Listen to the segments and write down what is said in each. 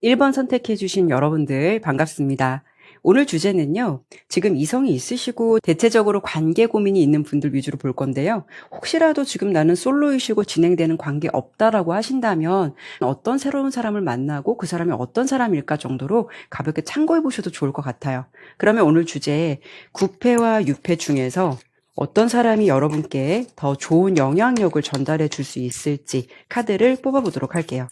1번 선택해주신 여러분들 반갑습니다. 오늘 주제는요, 지금 이성이 있으시고 대체적으로 관계 고민이 있는 분들 위주로 볼 건데요. 혹시라도 지금 나는 솔로이시고 진행되는 관계 없다라고 하신다면 어떤 새로운 사람을 만나고 그 사람이 어떤 사람일까 정도로 가볍게 참고해 보셔도 좋을 것 같아요. 그러면 오늘 주제 9패와 6패 중에서 어떤 사람이 여러분께 더 좋은 영향력을 전달해 줄 수 있을지 카드를 뽑아보도록 할게요.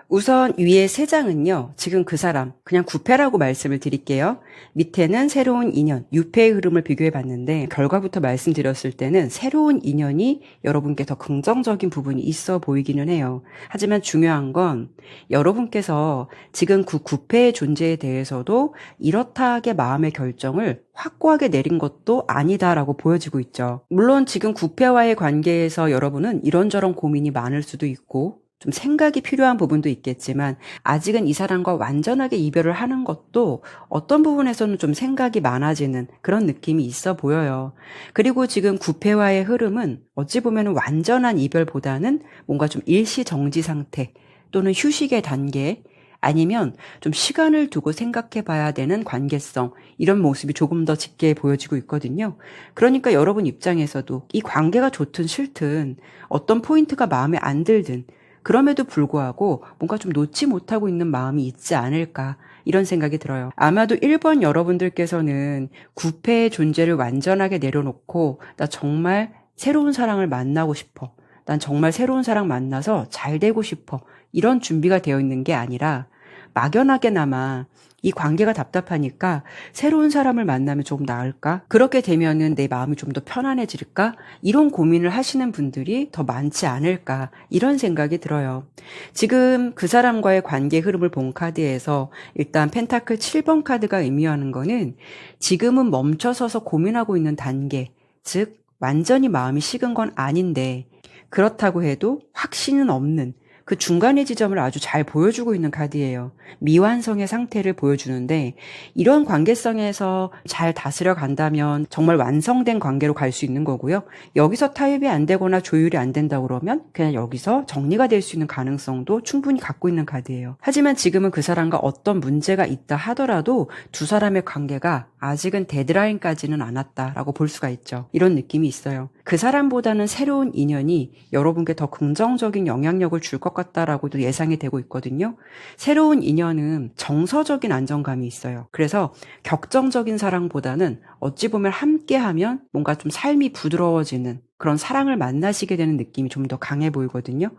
우선 위에 세 장은요, 지금 그 사람, 그냥 9패라고 말씀을 드릴게요. 밑에는 새로운 인연, 6패의 흐름을 비교해 봤는데, 결과부터 말씀드렸을 때는 새로운 인연이 여러분께 더 긍정적인 부분이 있어 보이기는 해요. 하지만 중요한 건 여러분께서 지금 그 9패의 존재에 대해서도 이렇다하게 마음의 결정을 확고하게 내린 것도 아니다라고 보여지고 있죠. 물론 지금 9패와의 관계에서 여러분은 이런저런 고민이 많을 수도 있고, 좀 생각이 필요한 부분도 있겠지만 아직은 이 사람과 완전하게 이별을 하는 것도 어떤 부분에서는 좀 생각이 많아지는 그런 느낌이 있어 보여요. 그리고 지금 9패와의 흐름은 어찌 보면 완전한 이별보다는 뭔가 좀 일시정지 상태 또는 휴식의 단계, 아니면 좀 시간을 두고 생각해 봐야 되는 관계성, 이런 모습이 조금 더 짙게 보여지고 있거든요. 그러니까 여러분 입장에서도 이 관계가 좋든 싫든 어떤 포인트가 마음에 안 들든 그럼에도 불구하고 뭔가 좀 놓지 못하고 있는 마음이 있지 않을까, 이런 생각이 들어요. 아마도 1번 여러분들께서는 9패의 존재를 완전하게 내려놓고 나 정말 새로운 사랑을 만나고 싶어, 난 정말 새로운 사랑 만나서 잘 되고 싶어, 이런 준비가 되어 있는 게 아니라 막연하게나마 이 관계가 답답하니까 새로운 사람을 만나면 조금 나을까? 그렇게 되면은 내 마음이 좀 더 편안해질까? 이런 고민을 하시는 분들이 더 많지 않을까? 이런 생각이 들어요. 지금 그 사람과의 관계 흐름을 본 카드에서 일단 펜타클 7번 카드가 의미하는 거는 지금은 멈춰서서 고민하고 있는 단계, 즉 완전히 마음이 식은 건 아닌데 그렇다고 해도 확신은 없는 그 중간의 지점을 아주 잘 보여주고 있는 카드예요. 미완성의 상태를 보여주는데 이런 관계성에서 잘 다스려 간다면 정말 완성된 관계로 갈 수 있는 거고요. 여기서 타협이 안 되거나 조율이 안 된다 그러면 그냥 여기서 정리가 될 수 있는 가능성도 충분히 갖고 있는 카드예요. 하지만 지금은 그 사람과 어떤 문제가 있다 하더라도 두 사람의 관계가 아직은 데드라인까지는 안 왔다라고 볼 수가 있죠. 이런 느낌이 있어요. 그 사람보다는 새로운 인연이 여러분께 더 긍정적인 영향력을 줄 것 같다라고도 예상이 되고 있거든요. 새로운 인연은 정서적인 안정감이 있어요. 그래서 격정적인 사랑보다는 어찌 보면 함께하면 뭔가 좀 삶이 부드러워지는 그런 사랑을 만나시게 되는 느낌이 좀 더 강해 보이거든요.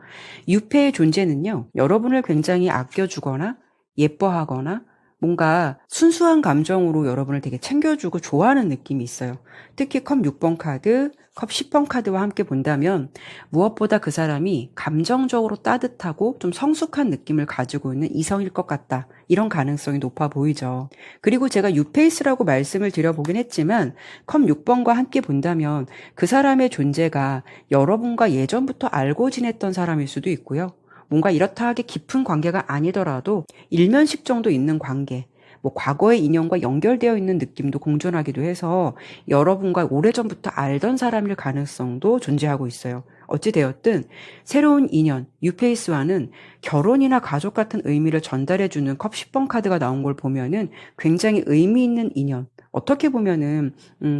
유패의 존재는요, 여러분을 굉장히 아껴주거나 예뻐하거나 뭔가 순수한 감정으로 여러분을 되게 챙겨주고 좋아하는 느낌이 있어요. 특히 컵 6번 카드, 컵 10번 카드와 함께 본다면 무엇보다 그 사람이 감정적으로 따뜻하고 좀 성숙한 느낌을 가지고 있는 이성일 것 같다, 이런 가능성이 높아 보이죠. 그리고 제가 유페이스라고 말씀을 드려보긴 했지만 컵 6번과 함께 본다면 그 사람의 존재가 여러분과 예전부터 알고 지냈던 사람일 수도 있고요. 뭔가 이렇다 하게 깊은 관계가 아니더라도 일면식 정도 있는 관계, 뭐 과거의 인연과 연결되어 있는 느낌도 공존하기도 해서 여러분과 오래전부터 알던 사람일 가능성도 존재하고 있어요. 어찌되었든 새로운 인연, 뉴페이스와는 결혼이나 가족 같은 의미를 전달해주는 컵 10번 카드가 나온 걸 보면은 굉장히 의미 있는 인연, 어떻게 보면은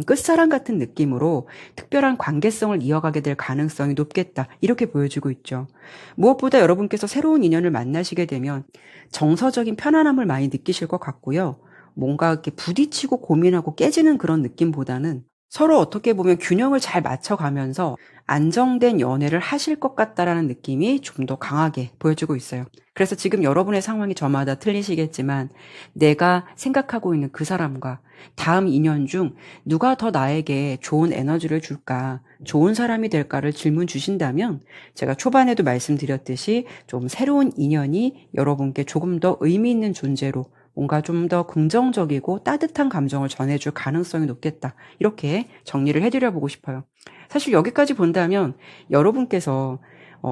끝사랑 같은 느낌으로 특별한 관계성을 이어가게 될 가능성이 높겠다, 이렇게 보여지고 있죠. 무엇보다 여러분께서 새로운 인연을 만나시게 되면 정서적인 편안함을 많이 느끼실 것 같고요. 뭔가 이렇게 부딪히고 고민하고 깨지는 그런 느낌보다는 서로 어떻게 보면 균형을 잘 맞춰가면서 안정된 연애를 하실 것 같다라는 느낌이 좀 더 강하게 보여지고 있어요. 그래서 지금 여러분의 상황이 저마다 틀리시겠지만 내가 생각하고 있는 그 사람과 다음 2년 중 누가 더 나에게 좋은 에너지를 줄까, 좋은 사람이 될까를 질문 주신다면 제가 초반에도 말씀드렸듯이 좀 새로운 인연이 여러분께 조금 더 의미 있는 존재로 뭔가 좀 더 긍정적이고 따뜻한 감정을 전해줄 가능성이 높겠다, 이렇게 정리를 해드려 보고 싶어요. 사실 여기까지 본다면 여러분께서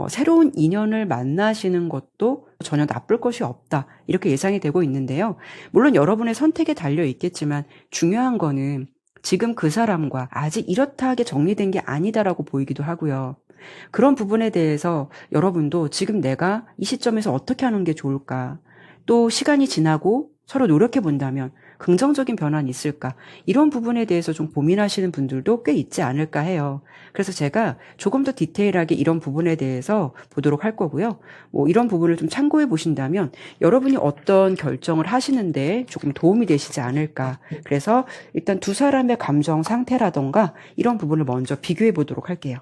새로운 인연을 만나시는 것도 전혀 나쁠 것이 없다. 이렇게 예상이 되고 있는데요. 물론 여러분의 선택에 달려 있겠지만 중요한 거는 지금 그 사람과 아직 이렇다 하게 정리된 게 아니다라고 보이기도 하고요. 그런 부분에 대해서 여러분도 지금 내가 이 시점에서 어떻게 하는 게 좋을까? 또 시간이 지나고 서로 노력해 본다면 긍정적인 변화는 있을까? 이런 부분에 대해서 좀 고민하시는 분들도 꽤 있지 않을까 해요. 그래서 제가 조금 더 디테일하게 이런 부분에 대해서 보도록 할 거고요. 뭐 이런 부분을 좀 참고해 보신다면 여러분이 어떤 결정을 하시는데 조금 도움이 되시지 않을까. 그래서 일단 두 사람의 감정 상태라던가 이런 부분을 먼저 비교해 보도록 할게요.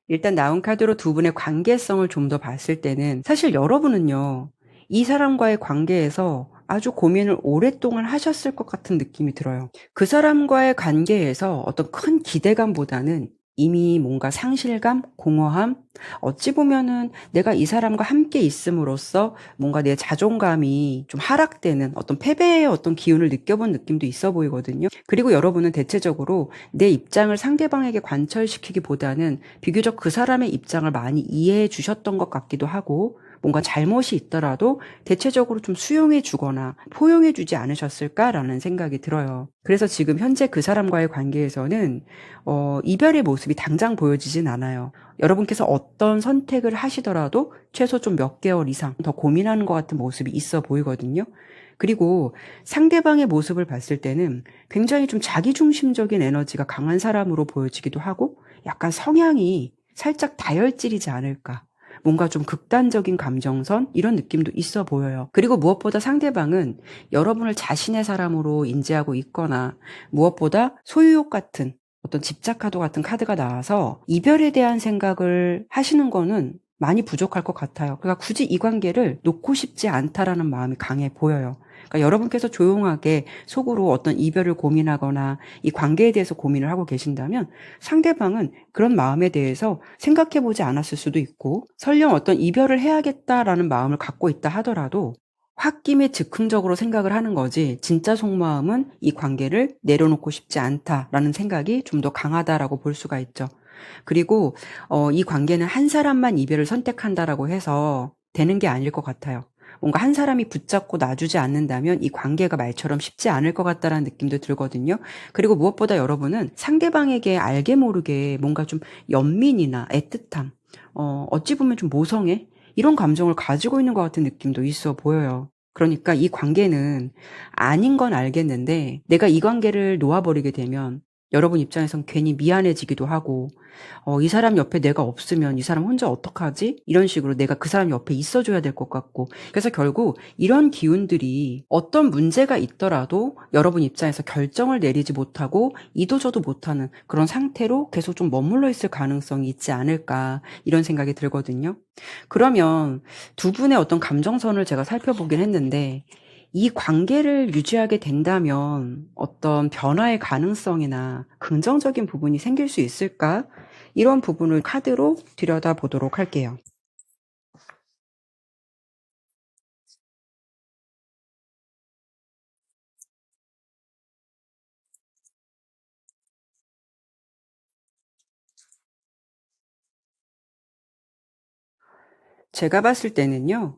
일단 나온 카드로 두 분의 관계성을 좀 더 봤을 때는 사실 여러분은요, 이 사람과의 관계에서 아주 고민을 오랫동안 하셨을 것 같은 느낌이 들어요. 그 사람과의 관계에서 어떤 큰 기대감보다는 이미 뭔가 상실감, 공허함, 어찌 보면은 내가 이 사람과 함께 있음으로써 뭔가 내 자존감이 좀 하락되는 어떤 패배의 어떤 기운을 느껴본 느낌도 있어 보이거든요. 그리고 여러분은 대체적으로 내 입장을 상대방에게 관철시키기보다는 비교적 그 사람의 입장을 많이 이해해 주셨던 것 같기도 하고, 뭔가 잘못이 있더라도 대체적으로 좀 수용해 주거나 포용해 주지 않으셨을까라는 생각이 들어요. 그래서 지금 현재 그 사람과의 관계에서는 이별의 모습이 당장 보여지진 않아요. 여러분께서 어떤 선택을 하시더라도 최소 좀 몇 개월 이상 더 고민하는 것 같은 모습이 있어 보이거든요. 그리고 상대방의 모습을 봤을 때는 굉장히 좀 자기중심적인 에너지가 강한 사람으로 보여지기도 하고, 약간 성향이 살짝 다혈질이지 않을까. 뭔가 좀 극단적인 감정선 이런 느낌도 있어 보여요. 그리고 무엇보다 상대방은 여러분을 자신의 사람으로 인지하고 있거나, 무엇보다 소유욕 같은 어떤 집착카드 같은 카드가 나와서 이별에 대한 생각을 하시는 거는 많이 부족할 것 같아요. 그러니까 굳이 이 관계를 놓고 싶지 않다라는 마음이 강해 보여요. 그러니까 여러분께서 조용하게 속으로 어떤 이별을 고민하거나 이 관계에 대해서 고민을 하고 계신다면 상대방은 그런 마음에 대해서 생각해 보지 않았을 수도 있고, 설령 어떤 이별을 해야겠다라는 마음을 갖고 있다 하더라도 홧김에 즉흥적으로 생각을 하는 거지, 진짜 속마음은 이 관계를 내려놓고 싶지 않다라는 생각이 좀 더 강하다라고 볼 수가 있죠. 그리고 이 관계는 한 사람만 이별을 선택한다라고 해서 되는 게 아닐 것 같아요. 뭔가 한 사람이 붙잡고 놔주지 않는다면 이 관계가 말처럼 쉽지 않을 것 같다라는 느낌도 들거든요. 그리고 무엇보다 여러분은 상대방에게 알게 모르게 뭔가 좀 연민이나 애틋함, 어찌 보면 좀 모성애? 이런 감정을 가지고 있는 것 같은 느낌도 있어 보여요. 그러니까 이 관계는 아닌 건 알겠는데 내가 이 관계를 놓아버리게 되면 여러분 입장에선 괜히 미안해지기도 하고, 이 사람 옆에 내가 없으면 이 사람 혼자 어떡하지? 이런 식으로 내가 그 사람 옆에 있어줘야 될 것 같고, 그래서 결국 이런 기운들이 어떤 문제가 있더라도 여러분 입장에서 결정을 내리지 못하고 이도저도 못하는 그런 상태로 계속 좀 머물러 있을 가능성이 있지 않을까, 이런 생각이 들거든요. 그러면 두 분의 어떤 감정선을 제가 살펴보긴 했는데, 이 관계를 유지하게 된다면 어떤 변화의 가능성이나 긍정적인 부분이 생길 수 있을까? 이런 부분을 카드로 들여다보도록 할게요. 제가 봤을 때는요,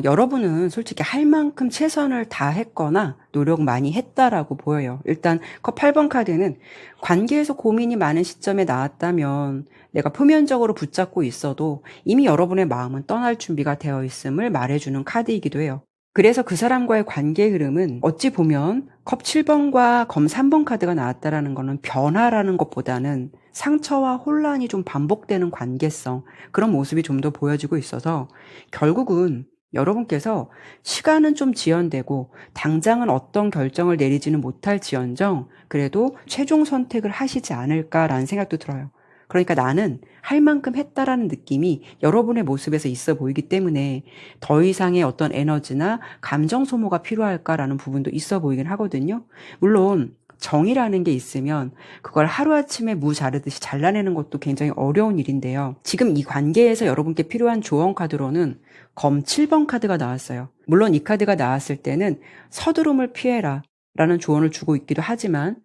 여러분은 솔직히 할 만큼 최선을 다했거나 노력 많이 했다라고 보여요. 일단 컵 8번 카드는 관계에서 고민이 많은 시점에 나왔다면 내가 표면적으로 붙잡고 있어도 이미 여러분의 마음은 떠날 준비가 되어 있음을 말해주는 카드이기도 해요. 그래서 그 사람과의 관계 흐름은 어찌 보면 컵 7번과 검 3번 카드가 나왔다라는 거는 변화라는 것보다는 상처와 혼란이 좀 반복되는 관계성, 그런 모습이 좀 더 보여지고 있어서 결국은 여러분께서 시간은 좀 지연되고 당장은 어떤 결정을 내리지는 못할지언정 그래도 최종 선택을 하시지 않을까라는 생각도 들어요. 그러니까 나는 할 만큼 했다라는 느낌이 여러분의 모습에서 있어 보이기 때문에 더 이상의 어떤 에너지나 감정 소모가 필요할까라는 부분도 있어 보이긴 하거든요. 물론 정이라는 게 있으면 그걸 하루아침에 무 자르듯이 잘라내는 것도 굉장히 어려운 일인데요. 지금 이 관계에서 여러분께 필요한 조언 카드로는 검 7번 카드가 나왔어요. 물론 이 카드가 나왔을 때는 서두름을 피해라 라는 조언을 주고 있기도 하지만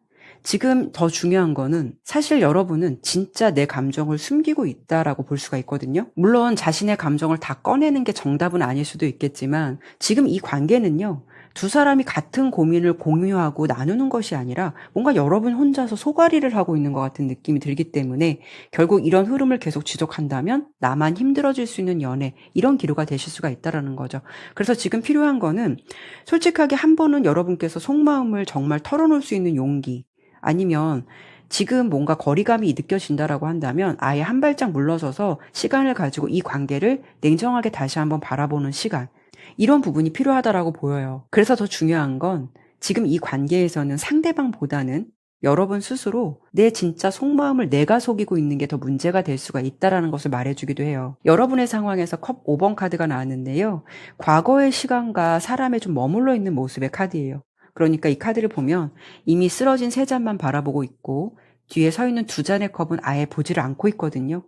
지금 더 중요한 거는 사실 여러분은 진짜 내 감정을 숨기고 있다라고 볼 수가 있거든요. 물론 자신의 감정을 다 꺼내는 게 정답은 아닐 수도 있겠지만 지금 이 관계는요. 두 사람이 같은 고민을 공유하고 나누는 것이 아니라 뭔가 여러분 혼자서 소가리를 하고 있는 것 같은 느낌이 들기 때문에 결국 이런 흐름을 계속 지속한다면 나만 힘들어질 수 있는 연애 이런 기로가 되실 수가 있다는 거죠. 그래서 지금 필요한 거는 솔직하게 한 번은 여러분께서 속마음을 정말 털어놓을 수 있는 용기 아니면 지금 뭔가 거리감이 느껴진다라고 한다면 아예 한 발짝 물러서서 시간을 가지고 이 관계를 냉정하게 다시 한번 바라보는 시간 이런 부분이 필요하다라고 보여요. 그래서 더 중요한 건 지금 이 관계에서는 상대방보다는 여러분 스스로 내 진짜 속마음을 내가 속이고 있는 게 더 문제가 될 수가 있다라는 것을 말해주기도 해요. 여러분의 상황에서 컵 5번 카드가 나왔는데요. 과거의 시간과 사람에 좀 머물러 있는 모습의 카드예요. 그러니까 이 카드를 보면 이미 쓰러진 세 잔만 바라보고 있고 뒤에 서 있는 두 잔의 컵은 아예 보지를 않고 있거든요.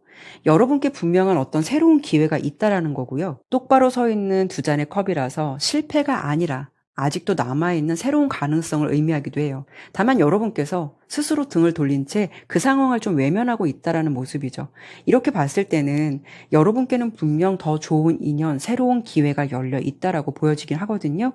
여러분께 분명한 어떤 새로운 기회가 있다라는 거고요. 똑바로 서 있는 두 잔의 컵이라서 실패가 아니라 아직도 남아있는 새로운 가능성을 의미하기도 해요. 다만 여러분께서 스스로 등을 돌린 채 그 상황을 좀 외면하고 있다라는 모습이죠. 이렇게 봤을 때는 여러분께는 분명 더 좋은 인연, 새로운 기회가 열려 있다라고 보여지긴 하거든요.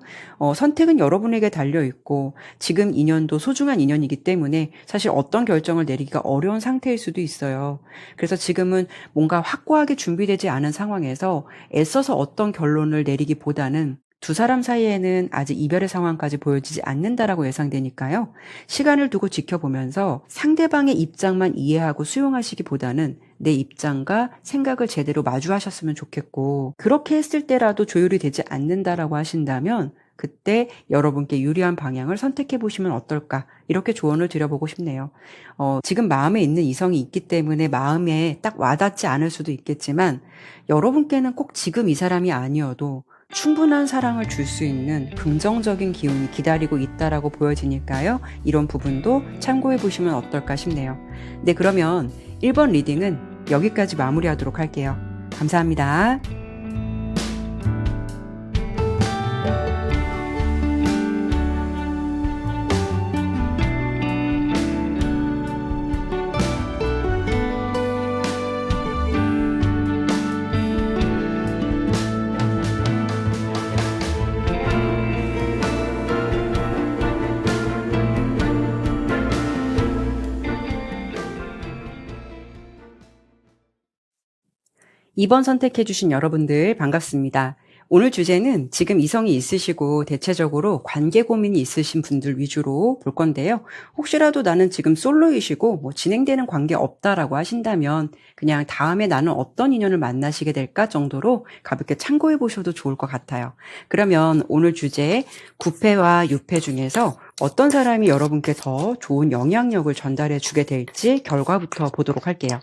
선택은 여러분에게 달려있고 지금 인연도 소중한 인연이기 때문에 사실 어떤 결정을 내리기가 어려운 상태일 수도 있어요. 그래서 지금은 뭔가 확고하게 준비되지 않은 상황에서 애써서 어떤 결론을 내리기보다는 두 사람 사이에는 아직 이별의 상황까지 보여지지 않는다라고 예상되니까요. 시간을 두고 지켜보면서 상대방의 입장만 이해하고 수용하시기보다는 내 입장과 생각을 제대로 마주하셨으면 좋겠고 그렇게 했을 때라도 조율이 되지 않는다라고 하신다면 그때 여러분께 유리한 방향을 선택해 보시면 어떨까 이렇게 조언을 드려보고 싶네요. 지금 마음에 있는 이성이 있기 때문에 마음에 딱 와닿지 않을 수도 있겠지만 여러분께는 꼭 지금 이 사람이 아니어도 충분한 사랑을 줄 수 있는 긍정적인 기운이 기다리고 있다라고 보여지니까요. 이런 부분도 참고해 보시면 어떨까 싶네요. 네, 그러면 1번 리딩은 여기까지 마무리하도록 할게요. 감사합니다. (2번) 선택해주신 여러분들 반갑습니다. 오늘 주제는 지금 이성이 있으시고 대체적으로 관계 고민이 있으신 분들 위주로 볼 건데요. 혹시라도 나는 지금 솔로이시고 진행되는 관계 없다라고 하신다면 그냥 다음에 나는 어떤 인연을 만나시게 될까 정도로 가볍게 참고해 보셔도 좋을 것 같아요. 그러면 오늘 주제 9패와 6패 중에서 어떤 사람이 여러분께 더 좋은 영향력을 전달해 주게 될지 결과부터 보도록 할게요.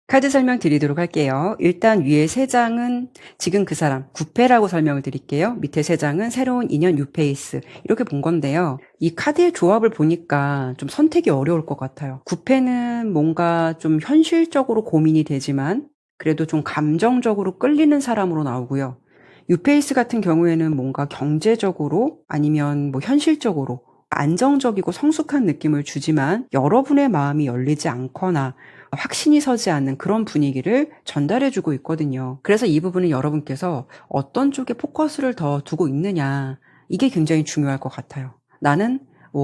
카드 설명 드리도록 할게요. 일단 위에 3장은 지금 그 사람 9패라고 설명을 드릴게요. 밑에 3장은 새로운 인연 6페이스 이렇게 본 건데요. 이 카드의 조합을 보니까 좀 선택이 어려울 것 같아요. 9패는 뭔가 좀 현실적으로 고민이 되지만 그래도 좀 감정적으로 끌리는 사람으로 나오고요. 6페이스 같은 경우에는 뭔가 경제적으로 아니면 현실적으로 안정적이고 성숙한 느낌을 주지만 여러분의 마음이 열리지 않거나 확신이 서지 않는 그런 분위기를 전달해주고 있거든요. 그래서 이 부분은 여러분께서 어떤 쪽에 포커스를 더 두고 있느냐 이게 굉장히 중요할 것 같아요. 나는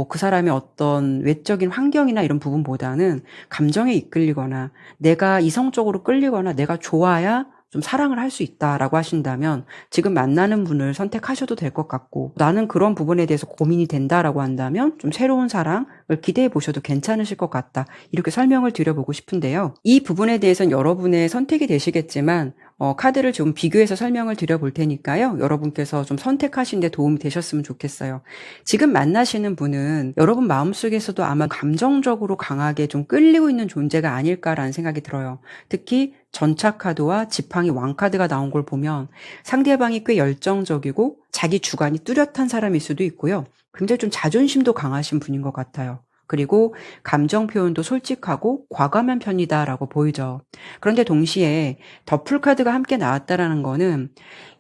그 사람의 어떤 외적인 환경이나 이런 부분보다는 감정에 이끌리거나 내가 이성적으로 끌리거나 내가 좋아야 좀 사랑을 할 수 있다라고 하신다면 지금 만나는 분을 선택하셔도 될 것 같고 나는 그런 부분에 대해서 고민이 된다라고 한다면 좀 새로운 사랑을 기대해 보셔도 괜찮으실 것 같다. 이렇게 설명을 드려보고 싶은데요. 이 부분에 대해서는 여러분의 선택이 되시겠지만 카드를 좀 비교해서 설명을 드려볼 테니까요. 여러분께서 좀 선택하신 데 도움이 되셨으면 좋겠어요. 지금 만나시는 분은 여러분 마음속에서도 아마 감정적으로 강하게 좀 끌리고 있는 존재가 아닐까라는 생각이 들어요. 특히 전차카드와 지팡이 왕카드가 나온 걸 보면 상대방이 꽤 열정적이고 자기 주관이 뚜렷한 사람일 수도 있고요. 굉장히 좀 자존심도 강하신 분인 것 같아요. 그리고 감정 표현도 솔직하고 과감한 편이다라고 보이죠. 그런데 동시에 더플 카드가 함께 나왔다라는 거는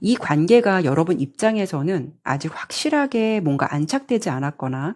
이 관계가 여러분 입장에서는 아직 확실하게 뭔가 안착되지 않았거나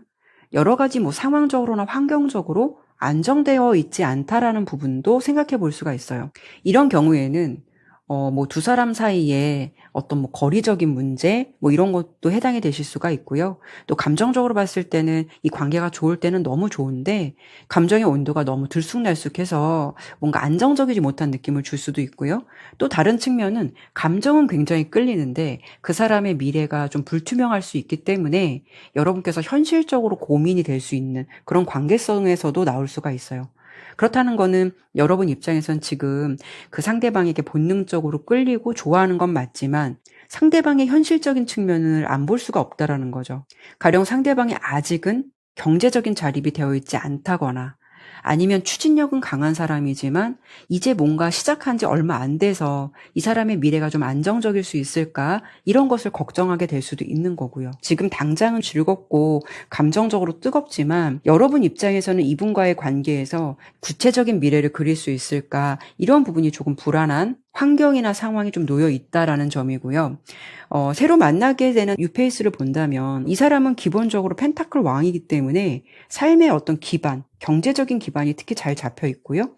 여러 가지 뭐 상황적으로나 환경적으로 안정되어 있지 않다라는 부분도 생각해 볼 수가 있어요. 이런 경우에는 뭐 두 사람 사이에 어떤 뭐 거리적인 문제 뭐 이런 것도 해당이 되실 수가 있고요. 또 감정적으로 봤을 때는 이 관계가 좋을 때는 너무 좋은데 감정의 온도가 너무 들쑥날쑥해서 뭔가 안정적이지 못한 느낌을 줄 수도 있고요. 또 다른 측면은 감정은 굉장히 끌리는데 그 사람의 미래가 좀 불투명할 수 있기 때문에 여러분께서 현실적으로 고민이 될 수 있는 그런 관계성에서도 나올 수가 있어요. 그렇다는 거는 여러분 입장에선 지금 그 상대방에게 본능적으로 끌리고 좋아하는 건 맞지만 상대방의 현실적인 측면을 안 볼 수가 없다라는 거죠. 가령 상대방이 아직은 경제적인 자립이 되어 있지 않다거나 아니면 추진력은 강한 사람이지만 이제 뭔가 시작한 지 얼마 안 돼서 이 사람의 미래가 좀 안정적일 수 있을까? 이런 것을 걱정하게 될 수도 있는 거고요. 지금 당장은 즐겁고 감정적으로 뜨겁지만 여러분 입장에서는 이분과의 관계에서 구체적인 미래를 그릴 수 있을까? 이런 부분이 조금 불안한 환경이나 상황이 좀 놓여 있다라는 점이고요. 새로 만나게 되는 뉴페이스를 본다면 이 사람은 기본적으로 펜타클 왕이기 때문에 삶의 어떤 기반, 경제적인 기반이 특히 잘 잡혀 있고요.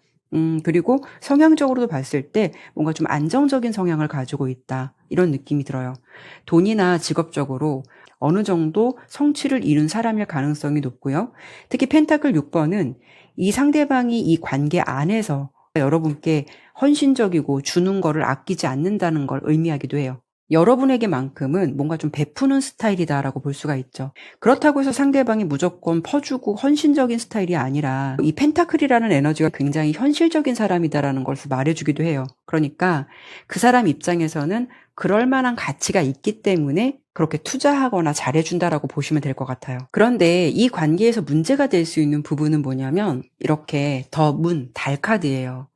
그리고 성향적으로도 봤을 때 뭔가 좀 안정적인 성향을 가지고 있다. 이런 느낌이 들어요. 돈이나 직업적으로 어느 정도 성취를 이룬 사람일 가능성이 높고요. 특히 펜타클 6번은 이 상대방이 이 관계 안에서 여러분께 헌신적이고 주는 거를 아끼지 않는다는 걸 의미하기도 해요. 여러분에게만큼은 뭔가 좀 베푸는 스타일이다라고 볼 수가 있죠. 그렇다고 해서 상대방이 무조건 퍼주고 헌신적인 스타일이 아니라 이 펜타클이라는 에너지가 굉장히 현실적인 사람이다라는 것을 말해주기도 해요. 그러니까 그 사람 입장에서는 그럴 만한 가치가 있기 때문에 그렇게 투자하거나 잘해준다라고 보시면 될 것 같아요. 그런데 이 관계에서 문제가 될 수 있는 부분은 뭐냐면 이렇게 더 문, 달 카드예요.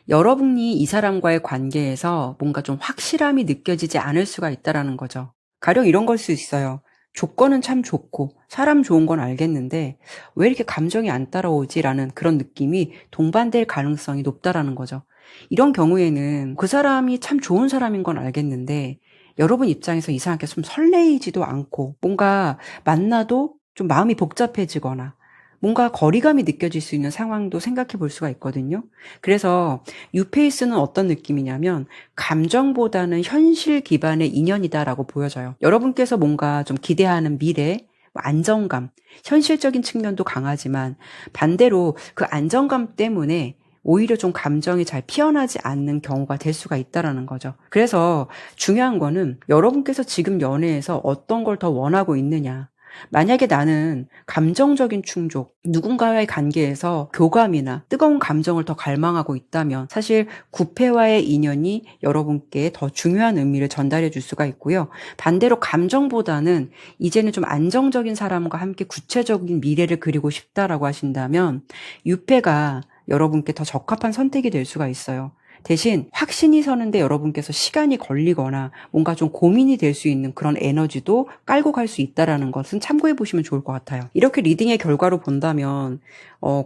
여러분이 이 사람과의 관계에서 뭔가 좀 확실함이 느껴지지 않을 수가 있다라는 거죠. 가령 이런 걸 수 있어요. 조건은 참 좋고 사람 좋은 건 알겠는데 왜 이렇게 감정이 안 따라오지라는 그런 느낌이 동반될 가능성이 높다라는 거죠. 이런 경우에는 그 사람이 참 좋은 사람인 건 알겠는데 여러분 입장에서 이상하게 좀 설레이지도 않고 뭔가 만나도 좀 마음이 복잡해지거나 뭔가 거리감이 느껴질 수 있는 상황도 생각해 볼 수가 있거든요. 그래서 뉴페이스는 어떤 느낌이냐면 감정보다는 현실 기반의 인연이다라고 보여져요. 여러분께서 뭔가 좀 기대하는 미래, 안정감, 현실적인 측면도 강하지만 반대로 그 안정감 때문에 오히려 좀 감정이 잘 피어나지 않는 경우가 될 수가 있다라는 거죠. 그래서 중요한 거는 여러분께서 지금 연애에서 어떤 걸 더 원하고 있느냐. 만약에 나는 감정적인 충족, 누군가와의 관계에서 교감이나 뜨거운 감정을 더 갈망하고 있다면 사실 구패와의 인연이 여러분께 더 중요한 의미를 전달해 줄 수가 있고요. 반대로 감정보다는 이제는 좀 안정적인 사람과 함께 구체적인 미래를 그리고 싶다라고 하신다면 유패가 여러분께 더 적합한 선택이 될 수가 있어요. 대신 확신이 서는데 여러분께서 시간이 걸리거나 뭔가 좀 고민이 될 수 있는 그런 에너지도 깔고 갈 수 있다라는 것은 참고해 보시면 좋을 것 같아요. 이렇게 리딩의 결과로 본다면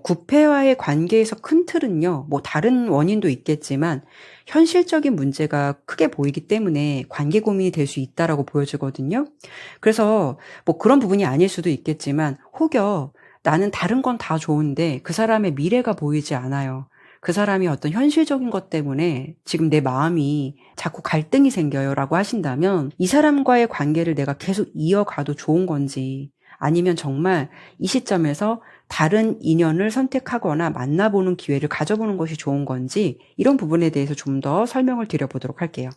구패와의 관계에서 큰 틀은요. 뭐 다른 원인도 있겠지만 현실적인 문제가 크게 보이기 때문에 관계 고민이 될 수 있다라고 보여지거든요. 그래서 뭐 그런 부분이 아닐 수도 있겠지만 혹여 나는 다른 건 다 좋은데 그 사람의 미래가 보이지 않아요. 그 사람이 어떤 현실적인 것 때문에 지금 내 마음이 자꾸 갈등이 생겨요 라고 하신다면 이 사람과의 관계를 내가 계속 이어가도 좋은 건지 아니면 정말 이 시점에서 다른 인연을 선택하거나 만나보는 기회를 가져보는 것이 좋은 건지 이런 부분에 대해서 좀 더 설명을 드려보도록 할게요.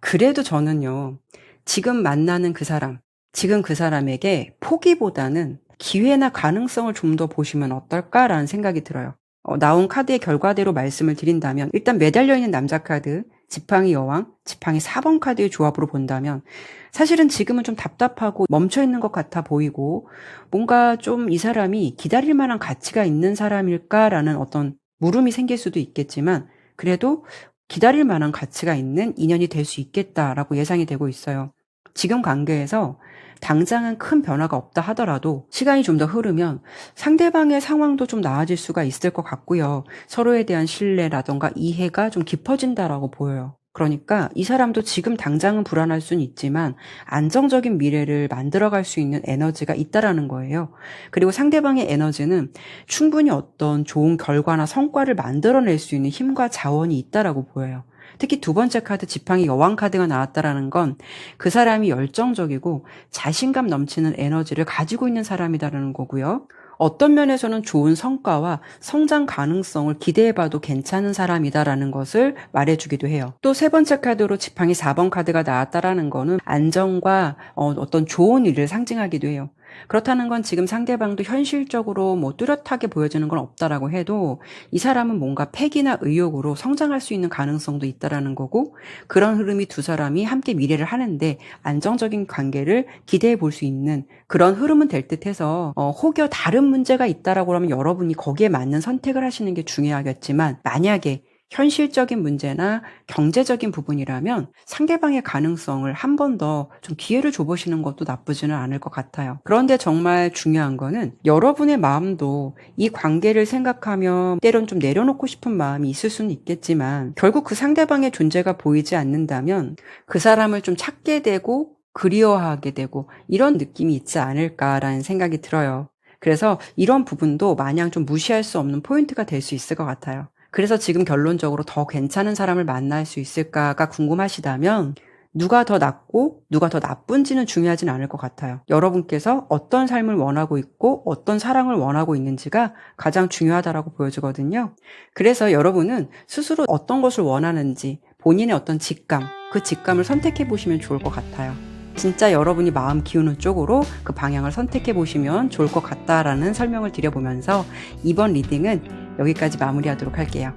그래도 저는요, 지금 만나는 그 사람, 지금 그 사람에게 포기보다는 기회나 가능성을 좀 더 보시면 어떨까라는 생각이 들어요. 나온 카드의 결과대로 말씀을 드린다면, 일단 매달려 있는 남자 카드, 지팡이 여왕, 지팡이 4번 카드의 조합으로 본다면, 사실은 지금은 좀 답답하고 멈춰 있는 것 같아 보이고, 뭔가 좀 이 사람이 기다릴 만한 가치가 있는 사람일까라는 어떤 물음이 생길 수도 있겠지만, 그래도 기다릴 만한 가치가 있는 인연이 될 수 있겠다라고 예상이 되고 있어요. 지금 관계에서 당장은 큰 변화가 없다 하더라도 시간이 좀 더 흐르면 상대방의 상황도 좀 나아질 수가 있을 것 같고요. 서로에 대한 신뢰라던가 이해가 좀 깊어진다라고 보여요. 그러니까 이 사람도 지금 당장은 불안할 수는 있지만 안정적인 미래를 만들어갈 수 있는 에너지가 있다라는 거예요. 그리고 상대방의 에너지는 충분히 어떤 좋은 결과나 성과를 만들어낼 수 있는 힘과 자원이 있다라고 보여요. 특히 두 번째 카드 지팡이 여왕 카드가 나왔다라는 건 그 사람이 열정적이고 자신감 넘치는 에너지를 가지고 있는 사람이다라는 거고요. 어떤 면에서는 좋은 성과와 성장 가능성을 기대해봐도 괜찮은 사람이다라는 것을 말해주기도 해요. 또 세 번째 카드로 지팡이 4번 카드가 나왔다라는 거는 안정과 어떤 좋은 일을 상징하기도 해요. 그렇다는 건 지금 상대방도 현실적으로 뭐 뚜렷하게 보여지는 건 없다라고 해도 이 사람은 뭔가 패기나 의욕으로 성장할 수 있는 가능성도 있다라는 거고, 그런 흐름이 두 사람이 함께 미래를 하는데 안정적인 관계를 기대해 볼 수 있는 그런 흐름은 될 듯해서 혹여 다른 문제가 있다라고 하면 여러분이 거기에 맞는 선택을 하시는 게 중요하겠지만, 만약에 현실적인 문제나 경제적인 부분이라면 상대방의 가능성을 한 번 더 좀 기회를 줘보시는 것도 나쁘지는 않을 것 같아요. 그런데 정말 중요한 거는 여러분의 마음도 이 관계를 생각하면 때론 좀 내려놓고 싶은 마음이 있을 수는 있겠지만, 결국 그 상대방의 존재가 보이지 않는다면 그 사람을 좀 찾게 되고 그리워하게 되고 이런 느낌이 있지 않을까라는 생각이 들어요. 그래서 이런 부분도 마냥 좀 무시할 수 없는 포인트가 될 수 있을 것 같아요. 그래서 지금 결론적으로 더 괜찮은 사람을 만날 수 있을까가 궁금하시다면, 누가 더 낫고 누가 더 나쁜지는 중요하진 않을 것 같아요. 여러분께서 어떤 삶을 원하고 있고 어떤 사랑을 원하고 있는지가 가장 중요하다고 보여지거든요. 그래서 여러분은 스스로 어떤 것을 원하는지 본인의 어떤 직감, 그 직감을 선택해 보시면 좋을 것 같아요. 진짜 여러분이 마음 기우는 쪽으로 그 방향을 선택해 보시면 좋을 것 같다라는 설명을 드려보면서 이번 리딩은 여기까지 마무리하도록 할게요.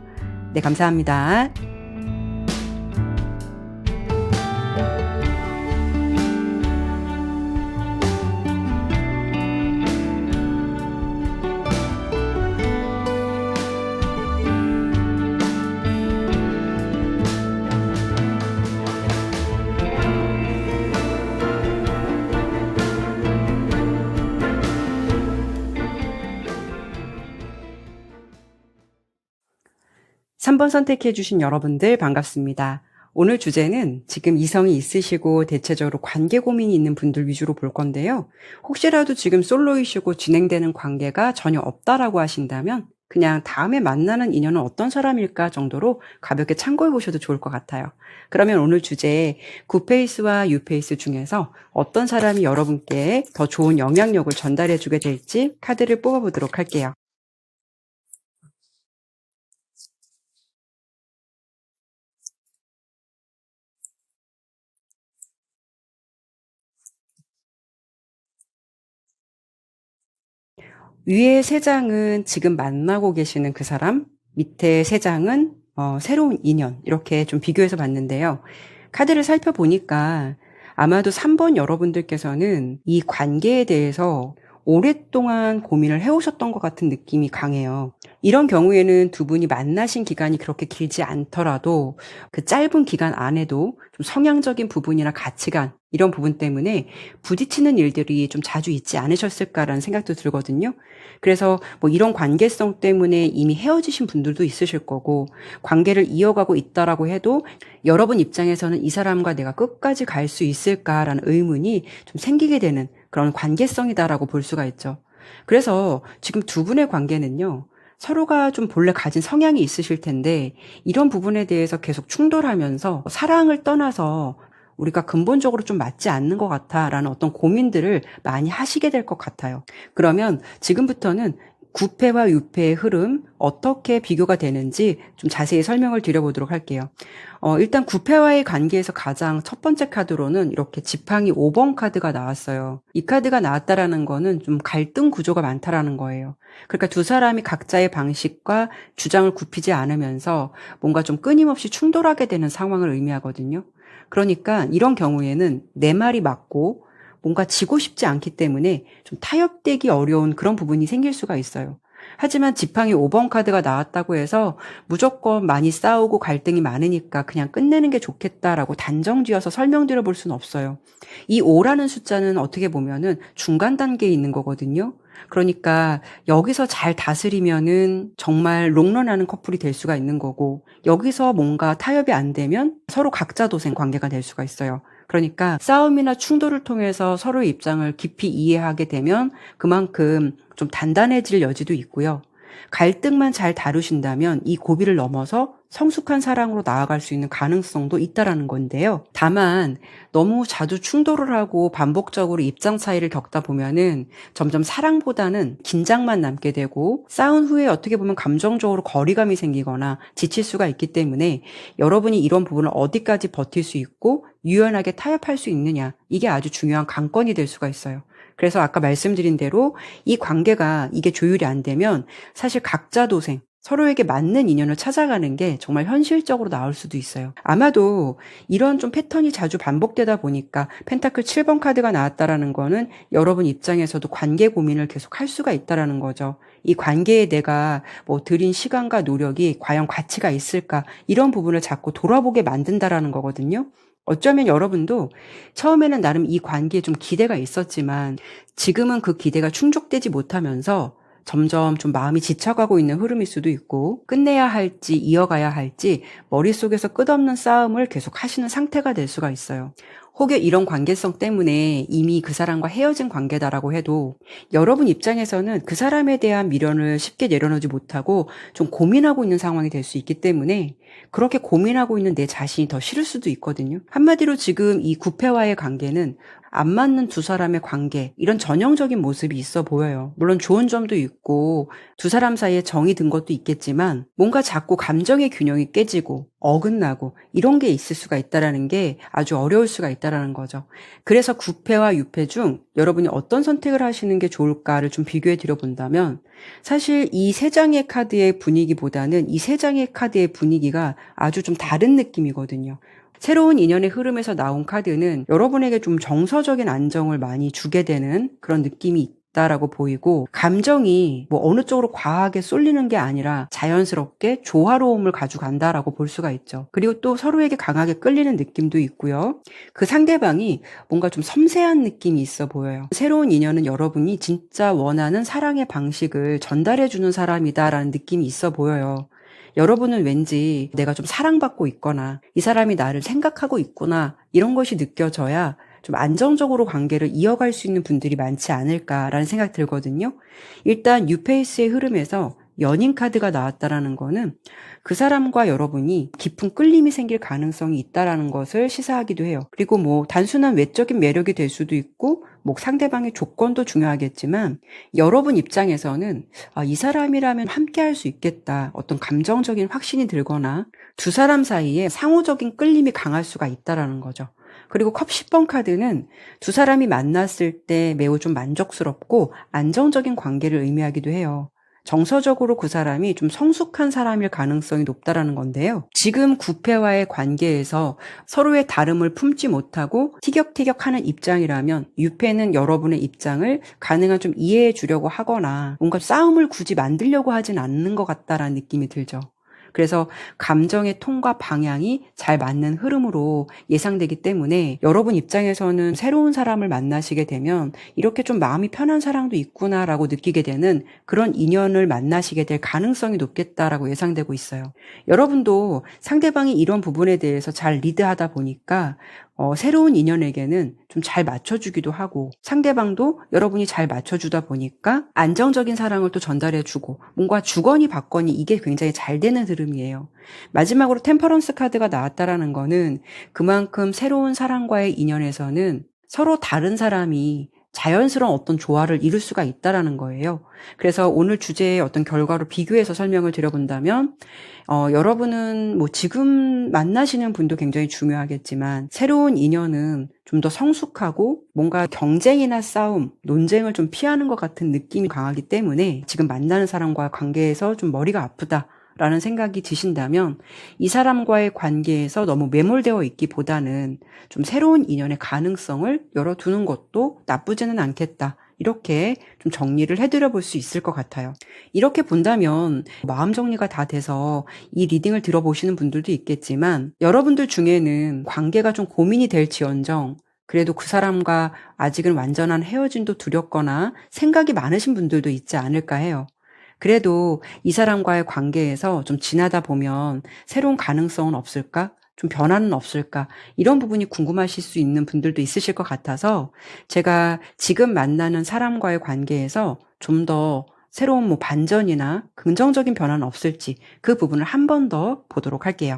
네, 감사합니다. 3번 선택해주신 여러분들 반갑습니다. 오늘 주제는 지금 이성이 있으시고 대체적으로 관계 고민이 있는 분들 위주로 볼 건데요. 혹시라도 지금 솔로이시고 진행되는 관계가 전혀 없다라고 하신다면 그냥 다음에 만나는 인연은 어떤 사람일까 정도로 가볍게 참고해 보셔도 좋을 것 같아요. 그러면 오늘 주제 9페이스와 6페이스 중에서 어떤 사람이 여러분께 더 좋은 영향력을 전달해 주게 될지 카드를 뽑아보도록 할게요. 위에 세 장은 지금 만나고 계시는 그 사람, 밑에 세 장은 새로운 인연, 이렇게 좀 비교해서 봤는데요. 카드를 살펴보니까 아마도 3번 여러분들께서는 이 관계에 대해서 오랫동안 고민을 해오셨던 것 같은 느낌이 강해요. 이런 경우에는 두 분이 만나신 기간이 그렇게 길지 않더라도 그 짧은 기간 안에도 좀 성향적인 부분이나 가치관, 이런 부분 때문에 부딪히는 일들이 좀 자주 있지 않으셨을까라는 생각도 들거든요. 그래서 뭐 이런 관계성 때문에 이미 헤어지신 분들도 있으실 거고, 관계를 이어가고 있다라고 해도 여러분 입장에서는 이 사람과 내가 끝까지 갈 수 있을까라는 의문이 좀 생기게 되는 그런 관계성이다라고 볼 수가 있죠. 그래서 지금 두 분의 관계는요, 서로가 좀 본래 가진 성향이 있으실 텐데 이런 부분에 대해서 계속 충돌하면서 사랑을 떠나서 우리가 근본적으로 좀 맞지 않는 것 같아라는 어떤 고민들을 많이 하시게 될 것 같아요. 그러면 지금부터는 구패와 유패의 흐름 어떻게 비교가 되는지 좀 자세히 설명을 드려보도록 할게요. 일단 구패와의 관계에서 가장 첫 번째 카드로는 이렇게 지팡이 5번 카드가 나왔어요. 이 카드가 나왔다라는 거는 좀 갈등 구조가 많다라는 거예요. 그러니까 두 사람이 각자의 방식과 주장을 굽히지 않으면서 뭔가 좀 끊임없이 충돌하게 되는 상황을 의미하거든요. 그러니까 이런 경우에는 내 말이 맞고 뭔가 지고 싶지 않기 때문에 좀 타협되기 어려운 그런 부분이 생길 수가 있어요. 하지만 지팡이 5번 카드가 나왔다고 해서 무조건 많이 싸우고 갈등이 많으니까 그냥 끝내는 게 좋겠다라고 단정 지어서 설명드려 볼 수는 없어요. 이 5라는 숫자는 어떻게 보면은 중간 단계에 있는 거거든요. 그러니까 여기서 잘 다스리면은 정말 롱런하는 커플이 될 수가 있는 거고, 여기서 뭔가 타협이 안 되면 서로 각자 도생 관계가 될 수가 있어요. 그러니까 싸움이나 충돌을 통해서 서로의 입장을 깊이 이해하게 되면 그만큼 좀 단단해질 여지도 있고요. 갈등만 잘 다루신다면 이 고비를 넘어서 성숙한 사랑으로 나아갈 수 있는 가능성도 있다라는 건데요. 다만 너무 자주 충돌을 하고 반복적으로 입장 차이를 겪다 보면은 점점 사랑보다는 긴장만 남게 되고, 싸운 후에 어떻게 보면 감정적으로 거리감이 생기거나 지칠 수가 있기 때문에 여러분이 이런 부분을 어디까지 버틸 수 있고 유연하게 타협할 수 있느냐, 이게 아주 중요한 관건이 될 수가 있어요. 그래서 아까 말씀드린 대로 이 관계가 이게 조율이 안 되면 사실 각자 도생, 서로에게 맞는 인연을 찾아가는 게 정말 현실적으로 나올 수도 있어요. 아마도 이런 좀 패턴이 자주 반복되다 보니까 펜타클 7번 카드가 나왔다라는 거는 여러분 입장에서도 관계 고민을 계속 할 수가 있다라는 거죠. 이 관계에 내가 뭐 들인 시간과 노력이 과연 가치가 있을까, 이런 부분을 자꾸 돌아보게 만든다라는 거거든요. 어쩌면 여러분도 처음에는 나름 이 관계에 좀 기대가 있었지만 지금은 그 기대가 충족되지 못하면서 점점 좀 마음이 지쳐가고 있는 흐름일 수도 있고, 끝내야 할지 이어가야 할지 머릿속에서 끝없는 싸움을 계속 하시는 상태가 될 수가 있어요. 혹여 이런 관계성 때문에 이미 그 사람과 헤어진 관계다라고 해도 여러분 입장에서는 그 사람에 대한 미련을 쉽게 내려놓지 못하고 좀 고민하고 있는 상황이 될 수 있기 때문에 그렇게 고민하고 있는 내 자신이 더 싫을 수도 있거든요. 한마디로 지금 이 구패와의 관계는 안 맞는 두 사람의 관계, 이런 전형적인 모습이 있어 보여요. 물론 좋은 점도 있고 두 사람 사이에 정이 든 것도 있겠지만 뭔가 자꾸 감정의 균형이 깨지고 어긋나고 이런 게 있을 수가 있다라는 게 아주 어려울 수가 있다라는 거죠. 그래서 구패와 유패 중 여러분이 어떤 선택을 하시는 게 좋을까를 좀 비교해 드려 본다면, 사실 이 세 장의 카드의 분위기보다는 이 세 장의 카드의 분위기가 아주 좀 다른 느낌이거든요. 새로운 인연의 흐름에서 나온 카드는 여러분에게 좀 정서적인 안정을 많이 주게 되는 그런 느낌이 있다라고 보이고, 감정이 뭐 어느 쪽으로 과하게 쏠리는 게 아니라 자연스럽게 조화로움을 가져간다라고 볼 수가 있죠. 그리고 또 서로에게 강하게 끌리는 느낌도 있고요. 그 상대방이 뭔가 좀 섬세한 느낌이 있어 보여요. 새로운 인연은 여러분이 진짜 원하는 사랑의 방식을 전달해주는 사람이다라는 느낌이 있어 보여요. 여러분은 왠지 내가 좀 사랑받고 있거나 이 사람이 나를 생각하고 있구나, 이런 것이 느껴져야 좀 안정적으로 관계를 이어갈 수 있는 분들이 많지 않을까라는 생각 들거든요. 일단 유페이스의 흐름에서 연인 카드가 나왔다라는 거는 그 사람과 여러분이 깊은 끌림이 생길 가능성이 있다라는 것을 시사하기도 해요. 그리고 뭐 단순한 외적인 매력이 될 수도 있고 뭐 상대방의 조건도 중요하겠지만, 여러분 입장에서는 이 사람이라면 함께 할 수 있겠다, 어떤 감정적인 확신이 들거나 두 사람 사이에 상호적인 끌림이 강할 수가 있다라는 거죠. 그리고 컵 10번 카드는 두 사람이 만났을 때 매우 좀 만족스럽고 안정적인 관계를 의미하기도 해요. 정서적으로 그 사람이 좀 성숙한 사람일 가능성이 높다라는 건데요. 지금 구패와의 관계에서 서로의 다름을 품지 못하고 티격태격하는 입장이라면 유패는 여러분의 입장을 가능한 좀 이해해 주려고 하거나 뭔가 싸움을 굳이 만들려고 하진 않는 것 같다라는 느낌이 들죠. 그래서 감정의 톤과 방향이 잘 맞는 흐름으로 예상되기 때문에 여러분 입장에서는 새로운 사람을 만나시게 되면 이렇게 좀 마음이 편한 사랑도 있구나라고 느끼게 되는 그런 인연을 만나시게 될 가능성이 높겠다라고 예상되고 있어요. 여러분도 상대방이 이런 부분에 대해서 잘 리드하다 보니까 새로운 인연에게는 좀 잘 맞춰주기도 하고, 상대방도 여러분이 잘 맞춰주다 보니까 안정적인 사랑을 또 전달해주고, 뭔가 주거니 받거니 이게 굉장히 잘 되는 흐름이에요. 마지막으로 템퍼런스 카드가 나왔다라는 거는 그만큼 새로운 사랑과의 인연에서는 서로 다른 사람이 자연스러운 어떤 조화를 이룰 수가 있다라는 거예요. 그래서 오늘 주제의 어떤 결과로 비교해서 설명을 드려본다면, 여러분은 뭐 지금 만나시는 분도 굉장히 중요하겠지만, 새로운 인연은 좀 더 성숙하고 뭔가 경쟁이나 싸움, 논쟁을 좀 피하는 것 같은 느낌이 강하기 때문에 지금 만나는 사람과의 관계에서 좀 머리가 아프다 라는 생각이 드신다면, 이 사람과의 관계에서 너무 매몰되어 있기보다는 좀 새로운 인연의 가능성을 열어두는 것도 나쁘지는 않겠다. 이렇게 좀 정리를 해드려 볼 수 있을 것 같아요. 이렇게 본다면 마음 정리가 다 돼서 이 리딩을 들어보시는 분들도 있겠지만, 여러분들 중에는 관계가 좀 고민이 될지언정 그래도 그 사람과 아직은 완전한 헤어짐도 두렵거나 생각이 많으신 분들도 있지 않을까 해요. 그래도 이 사람과의 관계에서 좀 지나다 보면 새로운 가능성은 없을까? 좀 변화는 없을까? 이런 부분이 궁금하실 수 있는 분들도 있으실 것 같아서, 제가 지금 만나는 사람과의 관계에서 좀 더 새로운 뭐 반전이나 긍정적인 변화는 없을지 그 부분을 한 번 더 보도록 할게요.